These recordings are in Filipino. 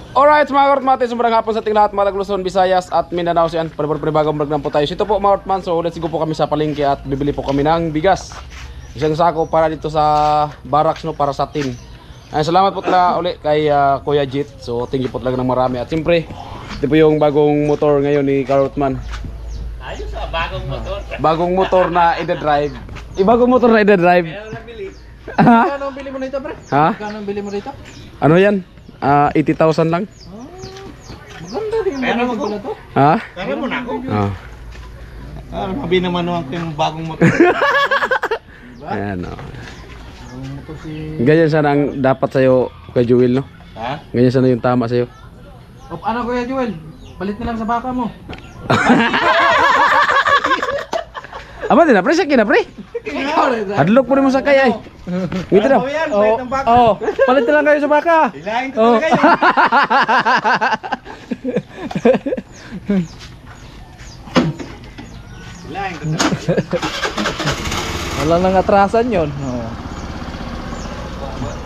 Alright mga Kortman, sumberang hapon sa ating lahat mga Luzon, Visayas at Mindanao. Siyan, panibagong vlog lang po tayo. Ito po mga Kortman, so let's go po kami sa palengke at bibili po kami ng bigas. Isang sako para dito sa barracks, no, para sa team. Ay, salamat po talaga uli kay Kuya Jit. So thank you po talaga ng marami. At siyempre, ito po yung bagong motor ngayon ni Kortman. Ayos ah, bagong motor. Bagong motor na i-drive. Bagong motor na i-drive. Meron nabili. Kano ang bili mo nito, pre? Ha? Kano ang bili mo nito? Ano yan? 80,000 lang. Maganda rin yung Pero mga mo pala to. Ha? Kaya mo na ako. Ah. Mabi naman naman ko yung bagong motor. Ayan o. Ito si... Ganyan sana ang dapat sa'yo kay Jewel, no? Ha? Ganyan sana yung tama sa'yo. O, ano Kuya Joel? Palit na lang sa baka mo. Aba din na pre, sakyan na pre. Hadlok po rin mo sakay ay. Ngiti daw. Ano yan? Bait ng baka. Oh, palit na lang kayo sa baka. Hilahin ko Oh. talaga yun. Hilahin ko talaga. Wala nang atrasan yun. Oh.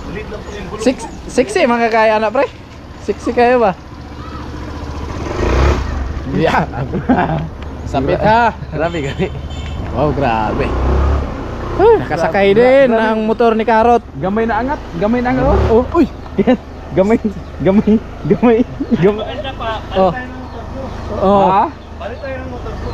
Ulit lang po yung gulong. Sexy mga kaya na pre. Sexy kayo ba? Yeah. Sapit ha. Grabe gani. Wow, grabe. Nakasakay din ang motor ni Karot. Gamay na angat, gamay na angat. Oh, uy. Yan. Gamay, gamay, gamay, gamay. Maganda pa. Oh. Palit tayo ng motor ko. Oh. Ha? Palit tayo ng motor ko.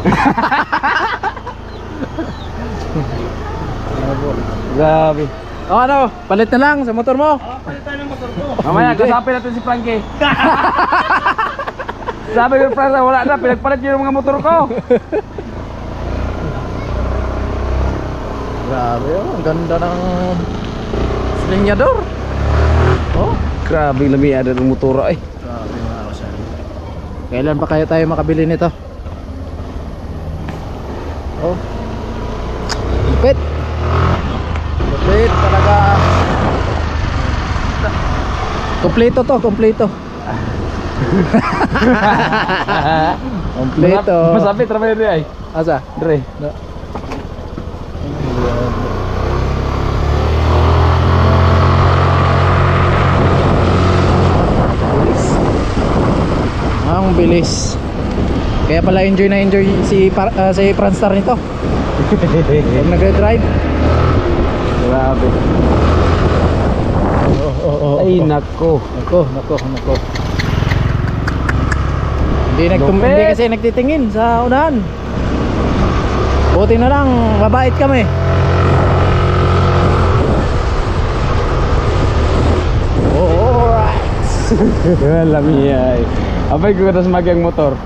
Grabe. Oh, ano? Palit na lang sa motor mo. Palit tayo ng motor ko. Mamaya kasapin natin si Frankie. Sabi ko Frankie, wala na, pinagpalit niyo yung mga motor ko. Grabe oh, ang ganda ng slinyador. Oh, Grabe lami ada ng motor ay. grabe mga kasan. Kailan pa kaya tayo makabili nito? Oh. Lupit. Lupit talaga. Kompleto to, kompleto. Kompleto. Masabi trabaho dia ay. Asa? Dre. No. Ang bilis. Kaya pala enjoy na enjoy si Franstar nito. Pag nagre-drive. Grabe. Oh. Ay nako. Nako. Hindi Lupit. kasi nagtitingin sa unahan. Buti na lang, mabait kami. Alright. Lami ay. Apay ko kada semagyang motor.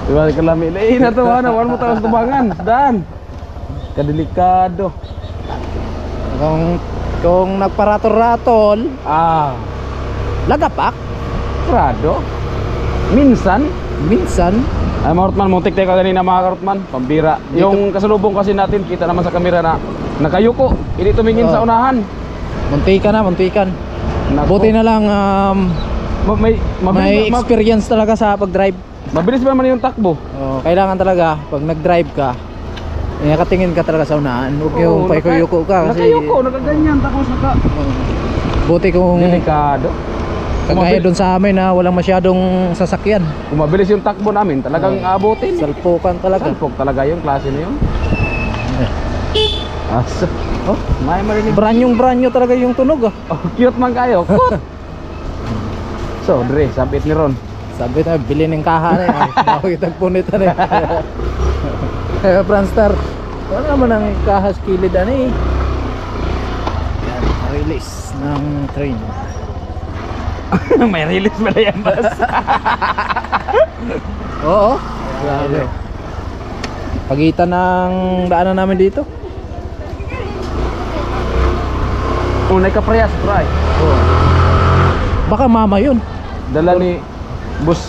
Diba ka lami. Eh na to ano, wala mo tayo sa tubangan. Dan. Kadelikado. Kung nagparator-ratol, Ah, lagapak. krado. Minsan, ay Marotman, muntik tayo kanina mga Karotman. Pambira. Yung kasalubong kasi natin, kita naman sa kamera na nakayuko. Hindi tumingin sa unahan. Muntikan. Nako. Buti na lang May may experience talaga sa pag-drive. mabilis ba man yung takbo? Kailangan talaga pag nag-drive ka, nakatingin ka talaga sa unahan. Huwag yung paikuyuko ka kasi Nakayuko, nakaganyan, tapos buti kung delikado. kagaya doon sa amin na walang masyadong sasakyan. Kung mabilis yung takbo namin, talagang abutin. Salpukan talaga. Salpok talaga yung klase na yun. Asa. Oh, May marinig. branyong talaga yung tunog ah. Oh, cute man kayo. Kot. So, Dre, sabit ni Ron. Sabi na, bilhin ng kaha na yan. Makikitagpunit na yan. Franstar, wala naman ang kaha sa kilid ano eh. Yan, release ng train. May release pala yan, boss. Oo. Grabe. Pagitan ng daanan namin dito. Unay ka prayas, try. Oh. Baka mama yun. Dala ni bus.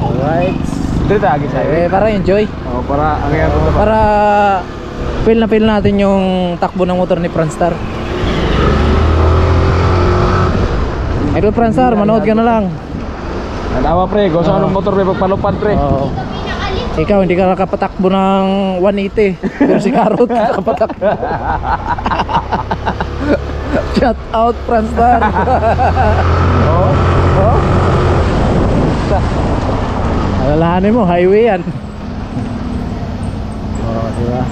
Alright. Dito tagi sa'yo. Para enjoy. Oh, para ang yan. Para feel na feel natin yung takbo ng motor ni Franstar. Idol Franstar, manood ka na lang. Nalawa pre, go sa anong motor pre, pagpalupad pre. Oo. Ikaw hindi ka nakapatakbo ng 180. Pero si Karot nakapatakbo. Shout out Franstar. Oh, oh. Alalahanin mo, highway yan. Oh, diba?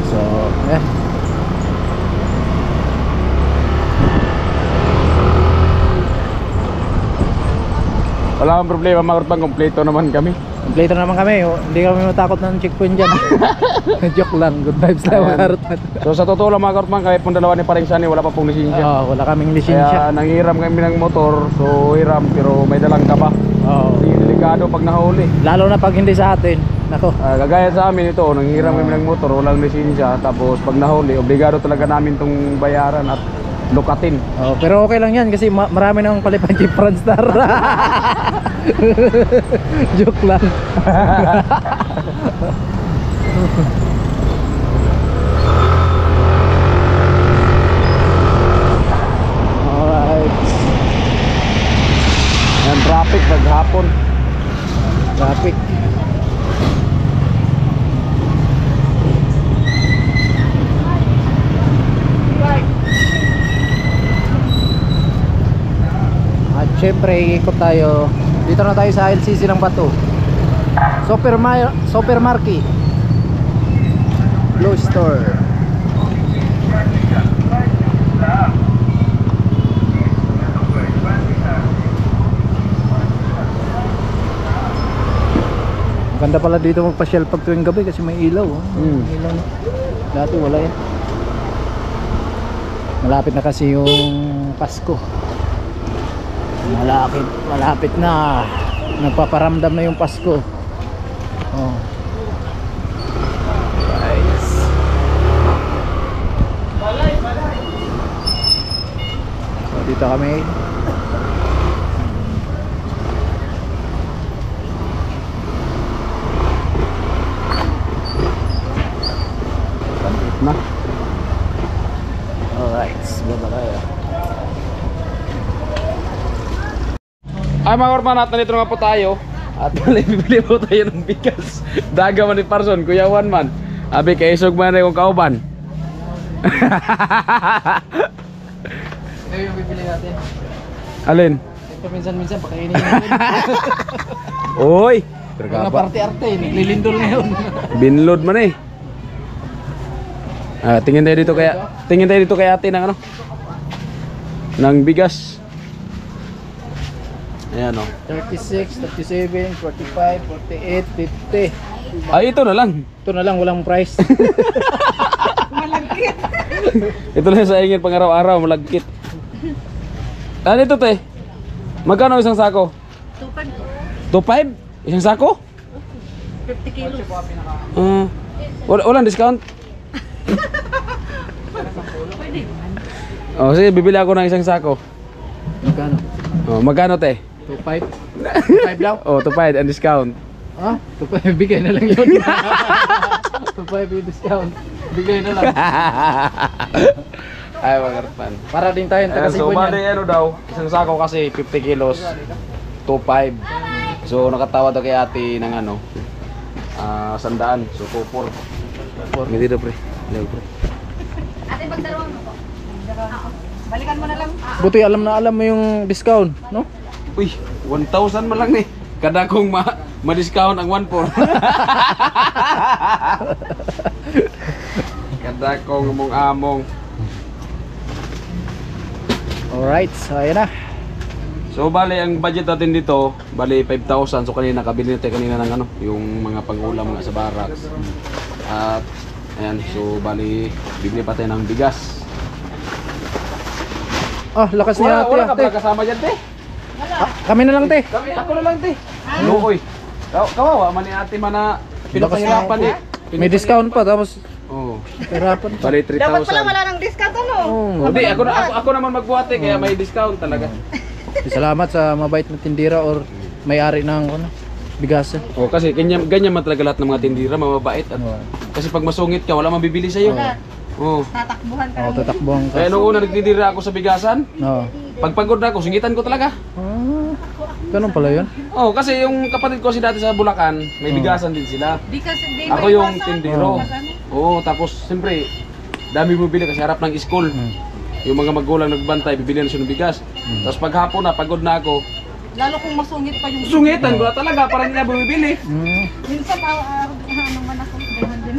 So, Wala akong problema mga Karutan, kompleto naman kami. Kompleto naman kami, hindi kami matakot ng checkpoint dyan. Joke lang, good vibes lang mga Karutan. So sa totoo lang mga Karutan, kahit pong dalawa ni Paring Sunny, wala pa pong lisensya. Wala kaming Kaya lisensya. nanghiram kami ng motor, so hiram pero may dalang kaba. Hindi delikado pag nahuli. Lalo na pag hindi sa atin. Nako. Kagaya sa amin ito, nanghiram kami ng motor, walang lisensya, tapos pag nahuli, obligado talaga namin itong bayaran at lukatin. Pero okay lang yan kasi marami nang palipan si Franstar. Joke lang. Alright. Yan, traffic paghapon. Traffic. At syempre ikot tayo. Dito na tayo sa LCC ng Bato. Supermarket. Blue Store. Maganda pala dito magpa-shell pag tuwing gabi kasi may ilaw. May ilaw. Dati wala yan. Malapit na kasi yung Pasko. Malapit na. Nagpaparamdam na yung Pasko. Guys. So dito kami. Na. Alright, baba tayo. Ay mga Karutan, at nandito naman po tayo. At bibili po tayo ng bigas. Daga man ni Parson, Kuya Juan man. Abi kay isog man rin kong kauban. Ito yung bibili natin. Alin? Ito minsan-minsan pakainin natin. Oy! Pag naparte-arte, naglilindol ngayon. Binload man eh. Tingin tayo dito kay ate ng ano? Ng bigas. Ayan o. 36, 37, 45, 48, 50. Ay, ito na lang. Ito na lang, walang price. Ito na sa ingin pang araw-araw, malagkit. Ano ito te? Magkano isang sako? 2.5? Isang sako? 50 kilos. Walang discount? Oh, sige, bibili ako ng isang sako. Magkano? Oh, magkano te? 2.5? 2.5 lang? Oh, 2.5 and discount. 2.5, bigay na lang yun. 2.5 yung discount. Bigay na lang. Ay, mga Karutan. Para din tayo So, taga-Sipon bali yan. ano daw, isang sako kasi 50 kilos, 2.5. So, nakatawa daw kay ate ng ano, 100. So, 2.4. Hindi daw pre. Hindi pre. Ate, magdarawang mo po. Balikan mo na lang. Buti alam na alam mo yung discount, no? Uy, 1,000 man lang ni. Kada kong ma-discount ang 1.4. Kada kong among. Alright, so ayan na. So bali ang budget natin dito, bali 5,000. So kanina nakabili natin kanina ng ano, yung mga pang-ulam nga sa barracks. At ayan, so bali bibili pa tayo ng bigas. Lakas niya ate. Wala ka pala kasama dyan, te? Kami na lang te. Ako na lang, te. Luoy. Kawawa man ni ate man na pinapahirapan eh. May discount pa tapos Oo. hirapan pa. Bali Dapat pala 3,000. wala ng discount ano? Hindi, ako naman magbuhati kaya may discount talaga. Salamat sa mabait na tindira or may-ari ng bigasan. Oh, kasi ganyan man talaga lahat ng mga tindira, mababait at kasi pag masungit ka, wala mabibili sa iyo. Oh. Tatakbuhan ka. Tatakbuhan ka. Kaya nung una nagtindira ako sa bigasan, Oo. pag pagod na ako, singitan ko talaga. Ganun pala yun. Oh, kasi yung kapatid ko si dati sa Bulacan, may bigasan din sila. Di kasi di Ako may yung iwasan. tindero. Oo, tapos siyempre dami bumibili kasi harap ng school. Yung mga magulang nagbantay, bibili na siya ng bigas. Tapos pag hapon na, pagod na ako, Lalo kung masungit pa yung... sungitan ko na talaga, parang nila bumibili. Minsan, ano man ako, ganyan din.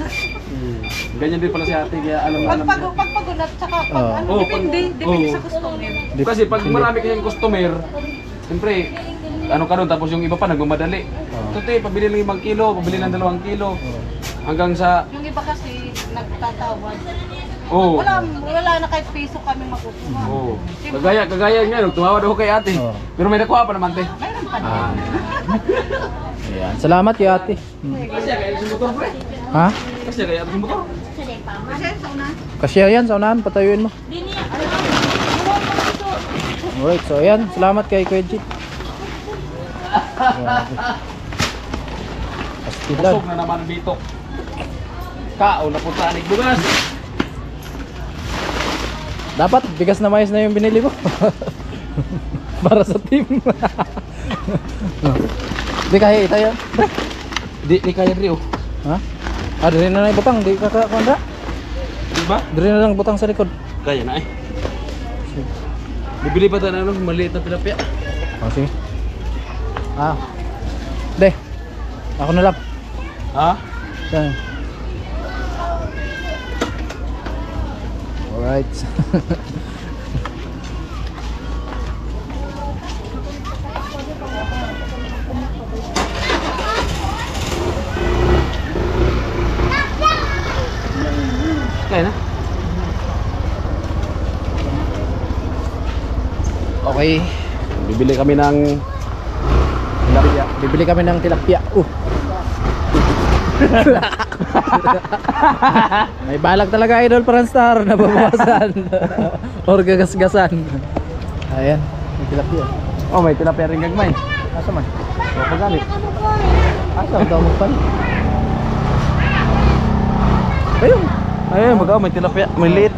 Ganyan din pala si ate, kaya alam na alam niya. Pagpagod at saka pag Oo. ano, Oo, depende oo. sa customer. Kasi pag marami kayong customer, siyempre, ano ka doon, tapos yung iba pa nagmamadali. Tuti, pabili lang 5 kilo, pabili ng 2 kilo. Hanggang sa, Yung iba kasi nagtatawad. oh, Wala na kahit piso kami makukuha. oh. Kagaya nga, tumawad ako kay ate. Oo. Pero may nakuha pa naman, te. Mayroon pa din. Ayan. Salamat kay ate. Kasi kaya sa motor, pre. Ha? Kasi kaya sa motor. Kasi sa una, Kasya yan sa unahan, patayuin mo. Alright, so ayan. Salamat kay Kuya Jit. Pastilan. Busog na naman ang bitok. Kao na punta anig bugas. Dapat bigas na mais na yung binili mo. Para sa team. Di kaya itayo. Di kaya Rio. Ha? Ah, diri na lang butang, di kaka-kondra. Di ba? Diri na lang butang sa likod. Kaya na eh. Bibili pa tayo ng ano, maliit na tilapia. Oh, sige. Ah. De. Ako na lang. Ha? Yan. Alright. Kaya na. Okay. Bibili kami ng tilapia. Bibili kami ng tilapia. May balak talaga idol Pranstar na babawasan. Or gagasgasan. Ayan, may tilapia. Oh, may tilapia rin gagmay. Asa man? So, pagamit. Asa daw mo pan? Ayun. Ayun, may tilapia. May liit.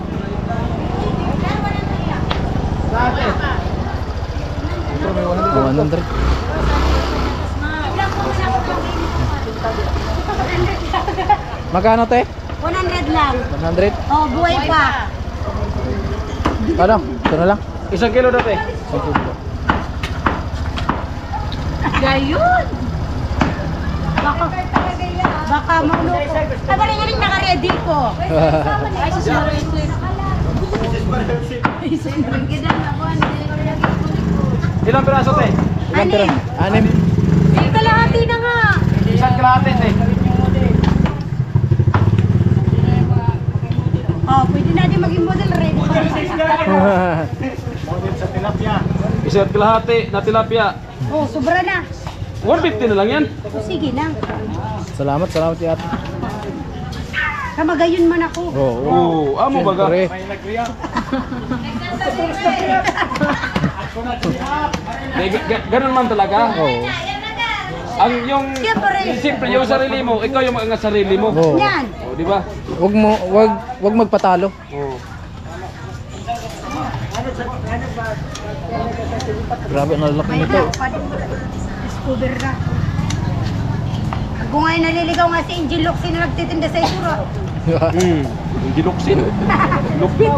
Oh, 100. Magkano te? 100 lang. 100? Oh, buhay pa. Ano? Ito na lang. 1 kilo dati. Gayun! Baka maulo ko. Ay, bali nga rin naka-ready ko. Ay, susunod. Ilang piraso te? Ilan pera? 6. Ay, kalahati na nga. Isang kalahati te. Oh, pwede natin maging model. Ready pa rin sa Isang kalahati na tilapia. Oh, sobra na. 150 na lang yan. Oh, sige lang. Salamat kay ate. Kamagayon man ako. Oo. Oh, amo baga. Siyempre. Ganun man talaga. Oo. Ang yung Siyempre. yung sarili mo, ikaw yung mga sarili mo. Oo. Yan. Oh, di ba? Wag magpatalo. Oh. Grabe ang laki May nito. discover na. Kung ngayon naliligaw nga si Angel Locsin na nagtitinda sa isura. Yung diluksin. Lupit.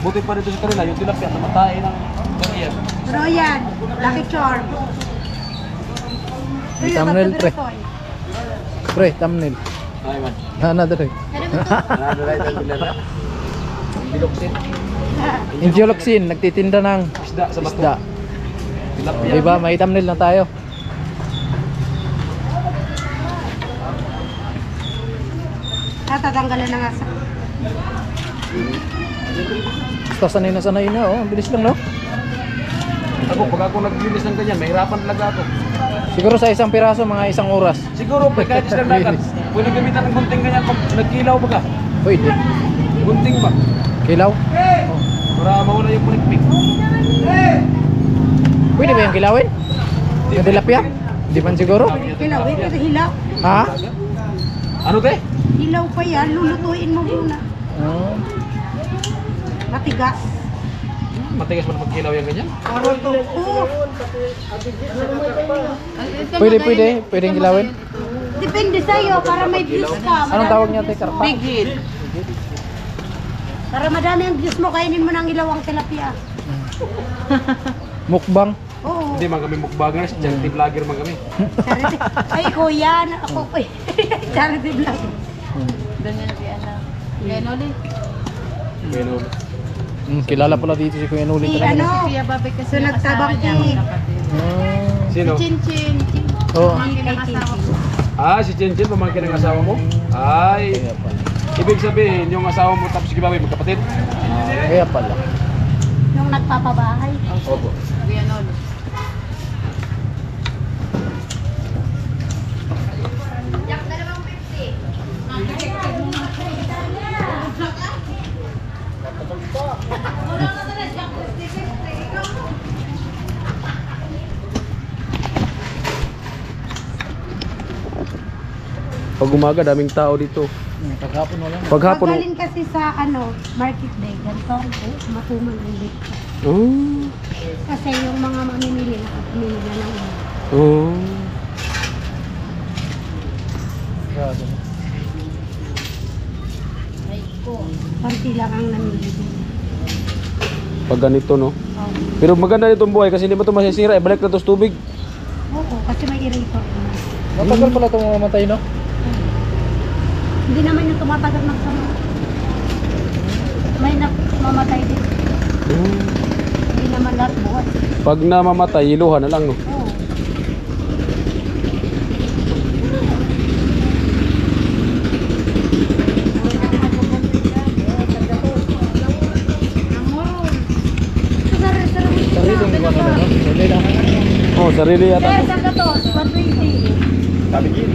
Buti pa dito sa kanila, yung tilapia namatay ng bariyan. Pero yan, Lucky Charm. May thumbnail, pre. Pre, thumbnail. Ay man. Another. Nanaray tayo bilala. Diluksin. Injoloxin, nagtitinda ng Isda sa bato. isda. Tilapia. Diba? May thumbnail na tayo. Natatanggalan na nga sa... Basta sanay na. Oh. Ang bilis lang, no? Ako, pag ako naglinis ng ganyan, mahirapan talaga ako. Siguro sa isang piraso, mga 1 oras. Siguro, kahit isang dagat, pwede gamitan ng gunting ganyan pag nagkilaw ba ka? Pwede. Gunting ba? Kilaw? Para mawala yung pulikpik. Pwede ba yung kilawin? Yung tilapia? Di man siguro? Kilawin, ito hilaw. Ha? Ano te? Hilaw pa yan, lulutuin mo muna. Oh. Matigas. Matigas mo na pagkilaw yung ganyan? Oo. Pwede yung kilawin? Depende sa'yo, para may views ka. Anong tawag niya, te? Karpa? Bigil. Para madami ang views mo, kainin mo ng ilawang tilapia. Mukbang? Oo. Hindi man kami mukbangers, charity vlogger man kami. Charity. Ay, kuya, ako po. Charity vlog. Doon yan si ano. Yan ulit. Ganun. Kilala pala dito si Kuya Nuli Si talaga. ano, Kuya Babay kasi So, yung asawa nagtabang niya, eh. magkapatid. Sino? Si Chinchin. Oo. Pamangkin ng asawa ko. Si Chinchin, pamangkin ng asawa mo? Ay, Kaya pala. ibig sabihin, yung asawa mo tapos giveaway, magkapatid? Kaya pala. nung nagpapabahay. Opo. Kuya Nolo. Pag umaga, daming tao dito. Paghapon wala. Paghapon, Magaling kasi sa market day, ganito ko, matuman ang bit. oh, Kasi yung mga mamimili nakapamili na ng ulo. oh. Grabe. Parti lang ang namili din. Pag ganito, no? Oh. Pero maganda nitong buhay kasi hindi mo ito masisira. Ibalik na ito sa tubig. Oo, kasi may eraser naman. Matagal pala itong mamatay, no? Hindi naman yung tumatagal magsama. May mamatay din. Hindi naman lahat buhay. Pag namamatay, iluhan na lang, no? Oo. Sariling ko ano, no? Sarili lang. Oh, sarili yata. Sir, saan ka to? 120. Tabigin.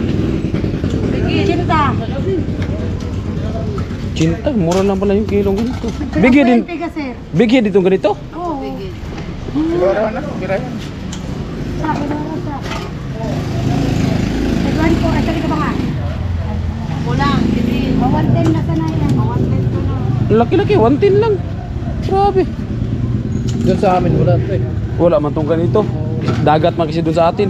Cinta. Cinta, mura lang pala yung kilong ganito. Bigyan din. 120 ka, sir. Bigyan ditong ganito. Oo. Bigil. Sa akin na sa. Nagwan ko, ay sabi ka ba nga? Kulang. Hindi. 110 na sana yan. 110 na na. Laki-laki, 110 lang. Grabe. Doon sa amin wala ito eh. Wala man tong ganito. Dagat man kasi doon sa atin.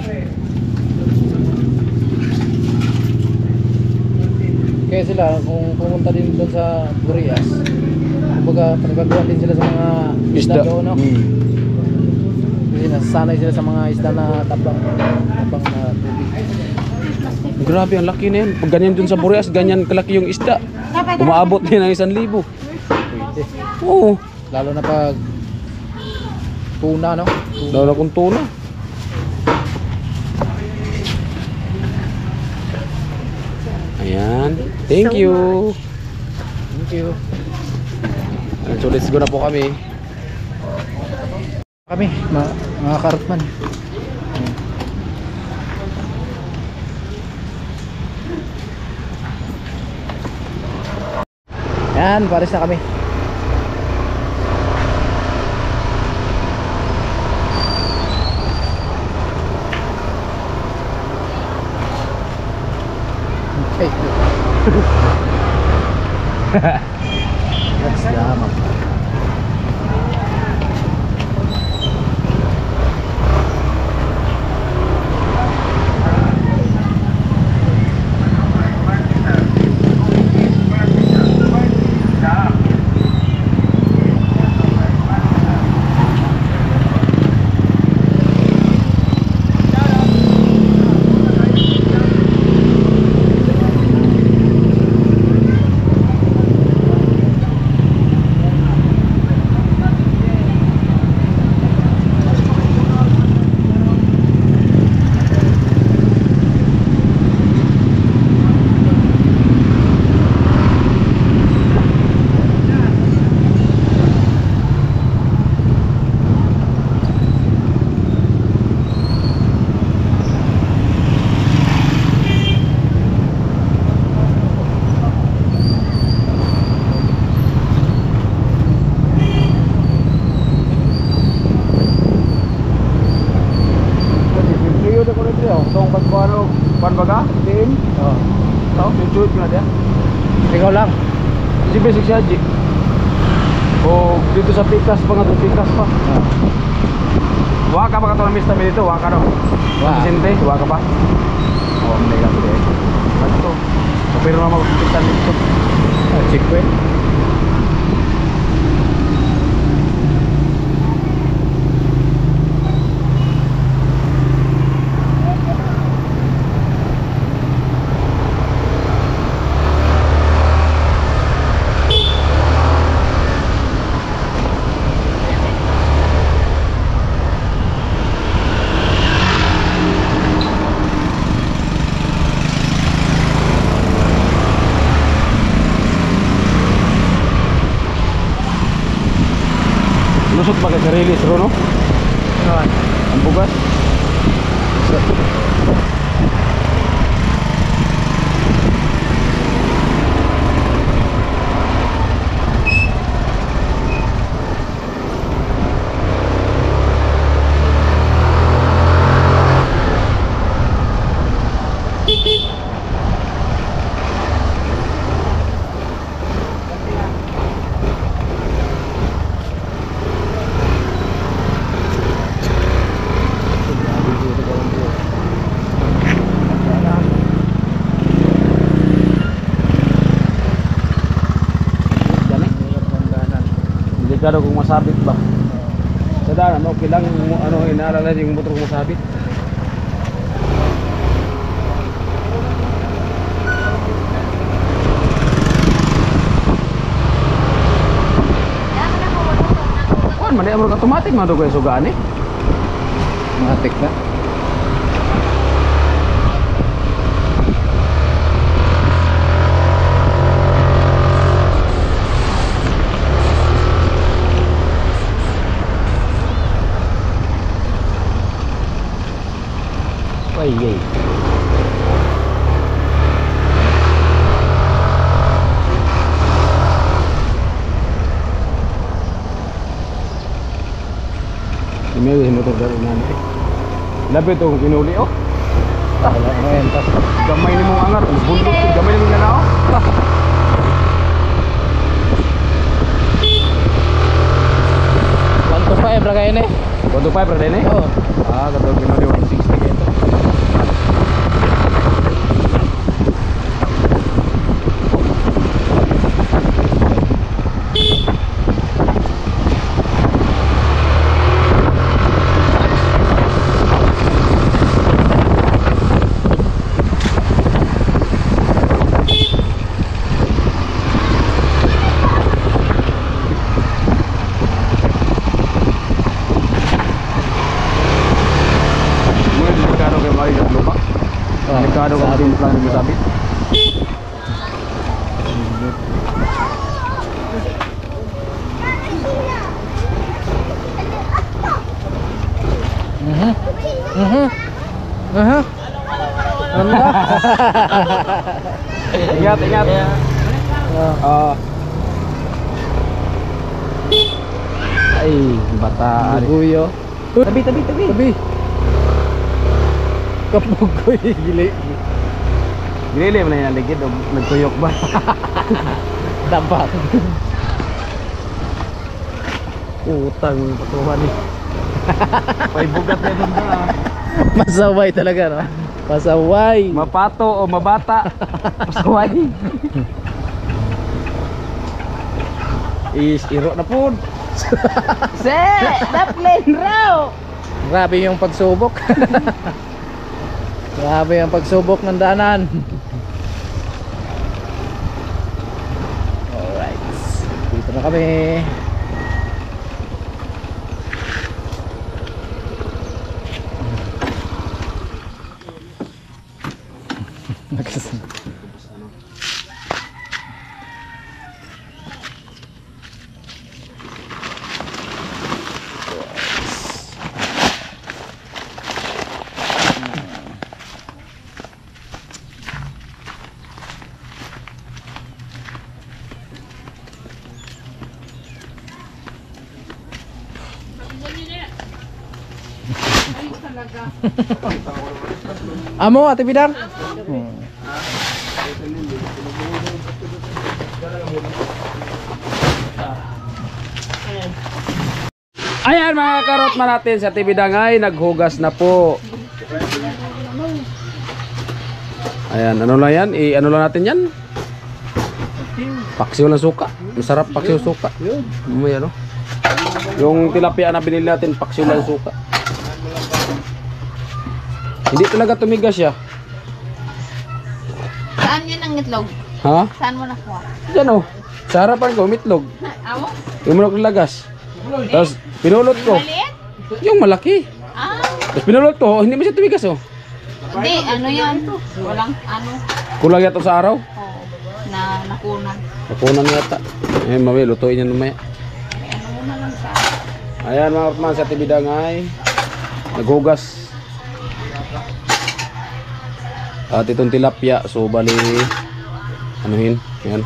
Kaya sila, kung pumunta din doon sa Burias, kumbaga panagagawa din sila sa mga isda doon, no? Kasi nasanay sila sa mga isda na tabang na tubig. Grabe, ang laki na yan. Pag ganyan doon sa Boreas, ganyan kalaki yung isda. Dapat Umaabot din ng 1,000. Pwede. Oo. Lalo na pag tuna, no? Lalo kung tuna. Ayan. Thank you. Thank you. So let's go na po kami. Kami, mga kartman. Yan, pares na kami. Okay. Yes, lamang. Ikaw lang. Si basic siya, G. O dito sa Pikas pa nga to, Pikas pa. Waka ba ka to na miss namin dito? Waka no? Waka. Vicente, waka pa? Oo, hindi ka pwede. Ito. Pero na magpitan dito. Check ko eh. Lusot pa kay release ro no? Naman. Ang bugas. Delikado kung masabit ba? Sa daan, okay lang ano, inaalala yung motor kung masabit. Kuan man amro automatic man do ko sugaan eh. Matik na. Ay ay. May motor dari nanti. Labi to kinuli oh. Wala mo yan. Gamay ni mong angar, bundok gamay ni mong nanao. One to five ra kayo ni. 125 ra din eh. Oo. Ah, katong kinuli 160 kay ito. Delikado kung ating plan ng masabit. Ingat, ingat. Ay, bata. Buyo. Tabi. Kapugoy gili. Gili mo na yung ligid o nagtuyok ba? Dampak. Utang patuhan eh. May bugat na doon na. Masaway talaga no. Pasaway. Mapato o mabata. Pasaway. Iro na po. Se, na-plane raw. Grabe yung pagsubok. Grabe yung pagsubok ng daanan. Alright. Dito na kami. Amo, Ate Bidang? Ayan mga karotman natin sa TV Dangay, naghugas na po. Ayan, ano lang yan? Ano lang natin yan? Paksiw lang suka. Masarap paksiw suka. Yun. May ano? Yung tilapia na binili natin, paksiw lang suka. Hindi talaga tumigas siya. Saan yun ang itlog? Ha? Saan mo nakuha? Diyan oh. Sa harapan ko, mitlog. Amo? Yung manok nilagas. Tapos pinulot ko. Maliit? Yung malaki. Ah, Tapos pinulot ko, hindi mo siya tumigas oh. hindi. Ano yan? Walang ano. Kulang yata sa araw. Oh, na nakunan. Nakunan yata. Eh, mami, lutuin yan mamaya. May ano muna lang sa Ayan mga kapatman, sa tibidang ay naghugas. At itong tilapia, so bali, anuhin, yan.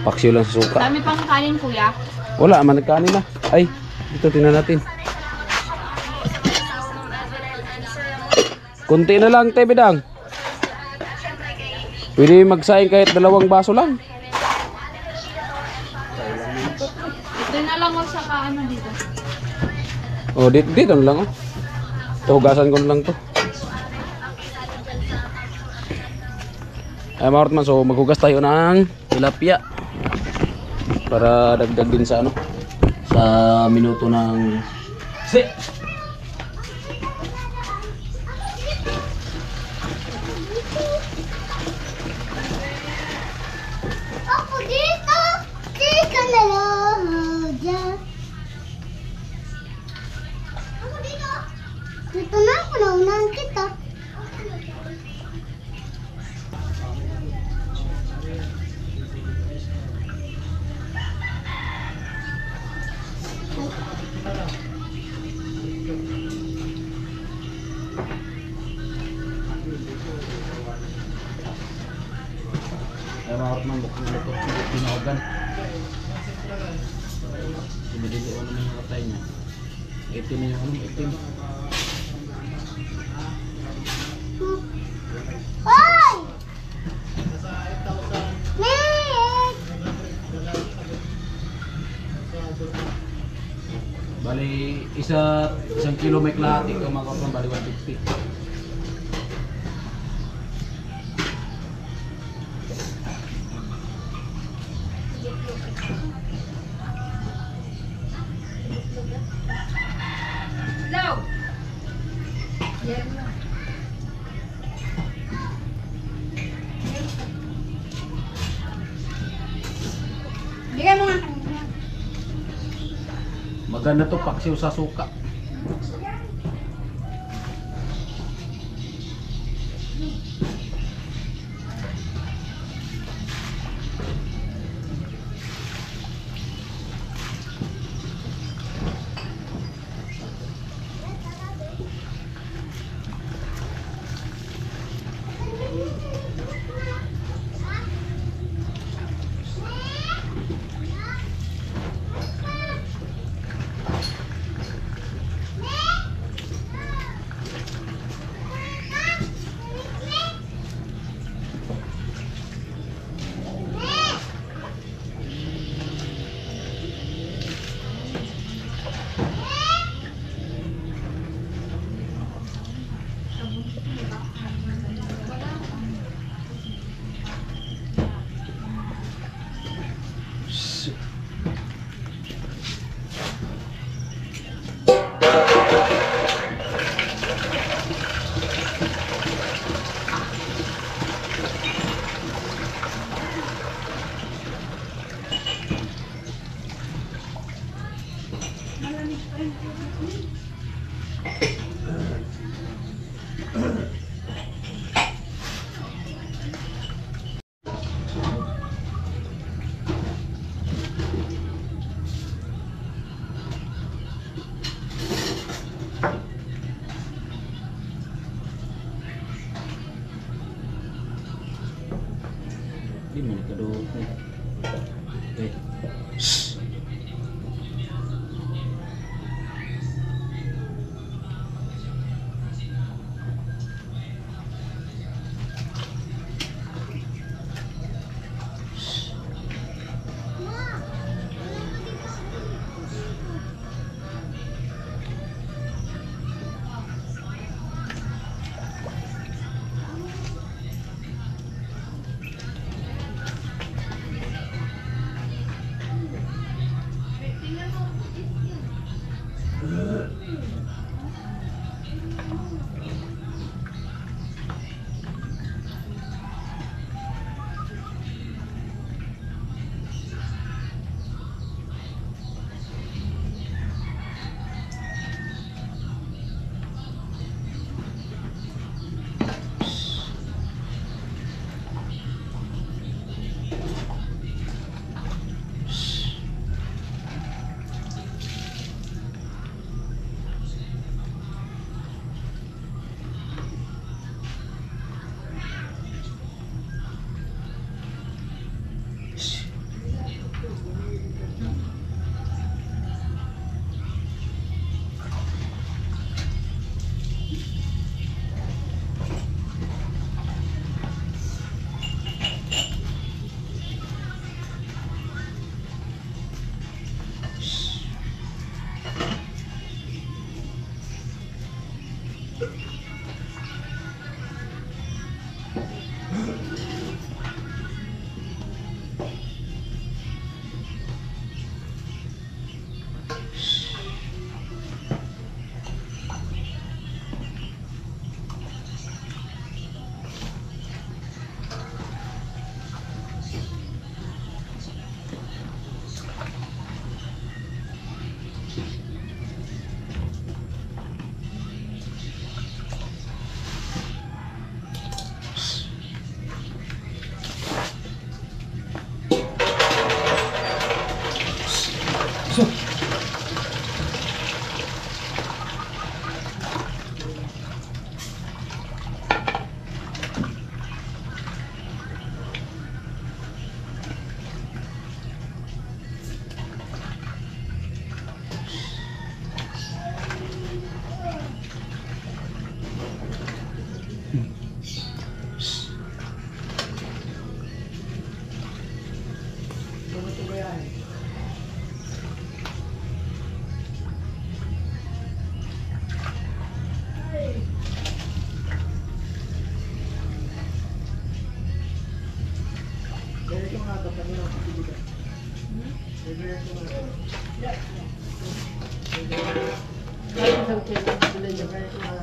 Paksiw lang sa suka. Dami pang kanin, kuya. Wala, man nagkanin na. Ay, dito tingnan natin. Kunti na lang, tibidang. Pwede magsaing kahit 2 baso lang. Ito na lang o sa ano dito. Oh, dito na lang oh. Ito, hugasan ko na lang to. Ay mga kapatman, so maghugas tayo ng tilapia para dagdag din sa ano, sa minuto ng Ako dito! Tika na lang! Ako dito! Dito na ako, naunahan kita. ay mga kapatman, bukang luto, tinawagan. Sinilili ano na yung katay niya. Itim na yung ano, itim. Hoy! Nick! Bali, isang kilo may kalahati kung mga kapatman, bali 150. Hello! Bigay mo nga. Maganda to paksiw sa suka. Di man kaduk. Okay.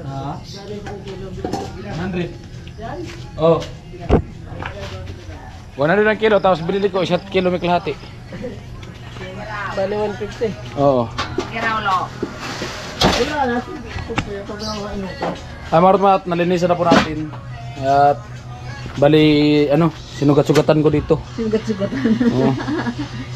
Ha? 100. Oh. 100 ang kilo, tapos binili ko 1 kilo may kalahati. Bali 150. Oo. Kiraulo. Marot mat, nalinisan na po natin. At bali ano, sinugat-sugatan ko dito. Sugat-sugatan. Oo.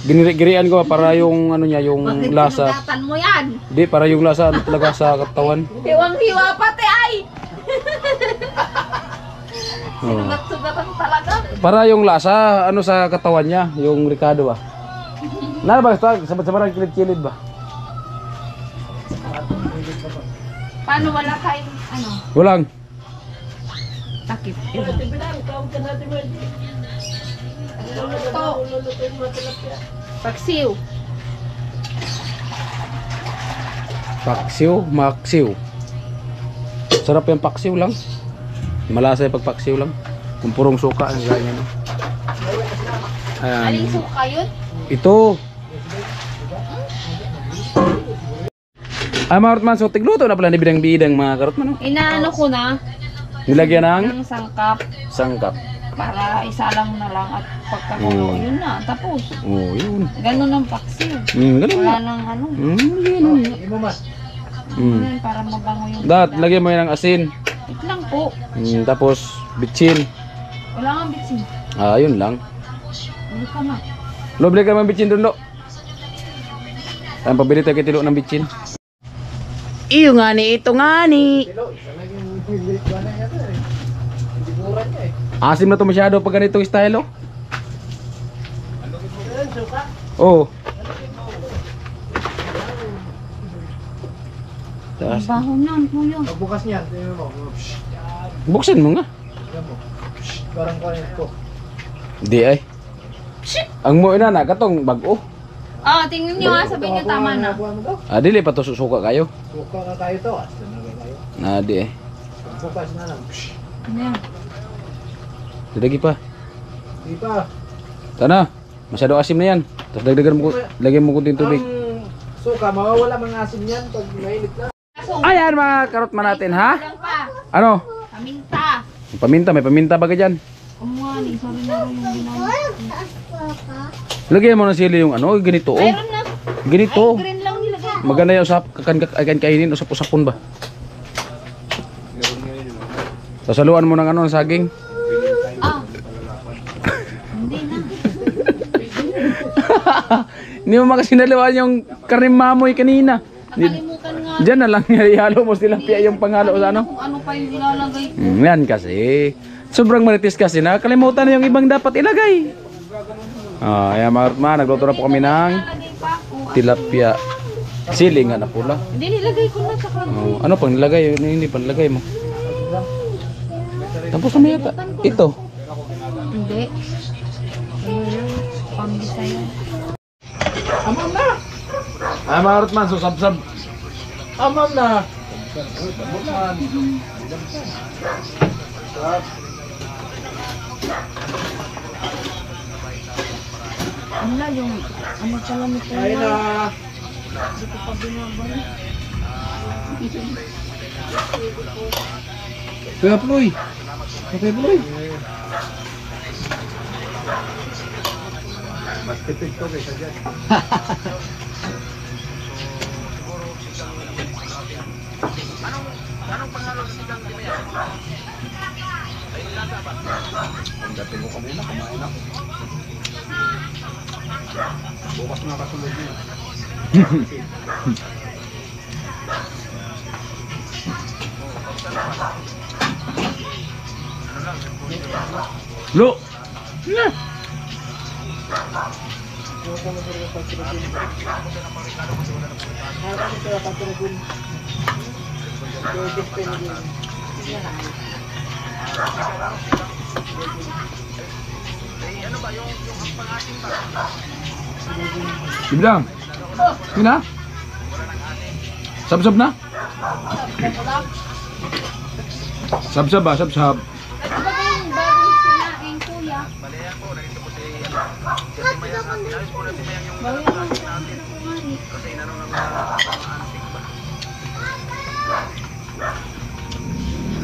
Giniri-girian ko para yung ano niya, yung lasa. Sinugatan mo yan. Di para yung lasa ano, talaga sa katawan. Hiwang-hiwa pati ay. Oo. Sugat-sugatan talaga. Para yung lasa ano sa katawan niya, yung ricado ba. Nara ba ito? Sabat-sabat kilid-kilid ba? Paano wala kain ano? Walang. Takip. Ito. Paksiw. Paksiw, maksiw. Sarap yung paksiw lang. Malasa yung pagpaksiw lang. Kung purong suka ang ganyan. No? Aling Ayan. suka yun? Ito. Ay, marot man. So, tigluto na pala ni bidang-bidang mga karot man. No? Inaano ko na Nilagyan ng ng sangkap sangkap. para isa lang na lang at pagkakulo yun na. Tapos, Oh, yun. ganun ang paksiw. Ganun Wala na. nang ano. Ganun. Ganun, para mabango yung Dat, lagyan mo yan ng asin. Wait lang po. Tapos, bitchin. Wala kang bitsin. Yun lang. Hindi ka na. Loble ka mang bitchin doon, lo. Ang pabili tayo kitilo ng bitchin. Iyo nga ni, ito nga ni. Asim na to masyado pag ganitong style, oh. Oo. Ang baho niyan, kuya. Bukas niyan, tingnan mo. Buksan mo nga. Parang kanin ko. Di ay. Ang mo ina na katong bag-o. Tingnan niyo ha, sabihin niyo tama na. Dili pa to susuka kayo. Suka na tayo to. Asa na kayo. Di eh. Bukas na lang. Ayan. Didagi pa. Di pa. Tana. Masyado asim na yan. Tapos dagdagan mo, lagyan mo kunting tubig. Ang suka, mawawala mga asin yan pag mainit na. Ayan mga karot man natin, ha? Lang pa. Ano? Paminta. Paminta, may paminta ba ka dyan? Umuha, sorry na rin yung ginamit. Lagyan mo ng sili yung ano, ganito, oh. Meron na. Ganito. Ay, green lang nilagay ko. Maganda yung usap, kainin, usap-usapon ba? Sasaluan mo ng ano, ng saging. Hindi na. Hindi mo makasinaluan yung karim mamoy kanina. Nakalimutan nga. Diyan na lang ihalo mo sila piya yung panghalo sa ano. Kung ano pa yung ilalagay ko. Yan kasi. Sobrang maritis kasi na kalimutan na yung ibang dapat ilagay. Ayan mga nagluto na po kami ng Nalagay pa ako. tilapia. Sili nga na pula. Hindi, nilagay ko na sa Ano pang nilagay? Hindi pang nilagay mo. Tapos na yata. Ito. Hindi. Pambisa yun. Amam na! Mga Rotman, so sab-sab. Amam na! Ano na yung, ano pala nito Ay na! Hindi ko pa binabay. Kuya Ploy. Kuya Ploy. Mas tipid to kaysa dyan. Lo. Dibilang. Sige na. Sab-sab na. Sab-sab ba? Sab-sab. Ito ba yung bagong sinaing kuya?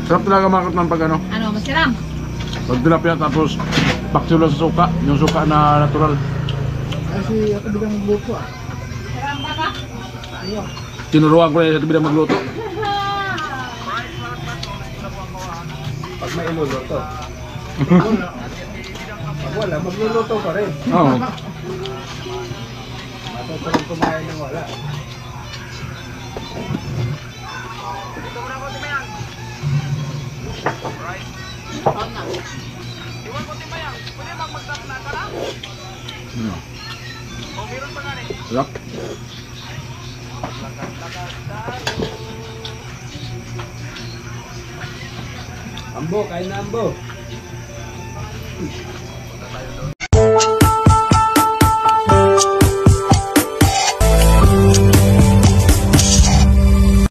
Sarap talaga makakot ng pag ano. Ano, masiram? Pag tilapia tapos paksiw lang sa suka. Yung suka na natural. Kasi ako bilang magluto ah. Masiram ba ka? Tinuruan ko na sa tabi magluto. Pag may iluluto. Pag wala, magluluto pa rin. Oo. Matutulang kumain ng wala. Sarap. Ambo, kain na ambo.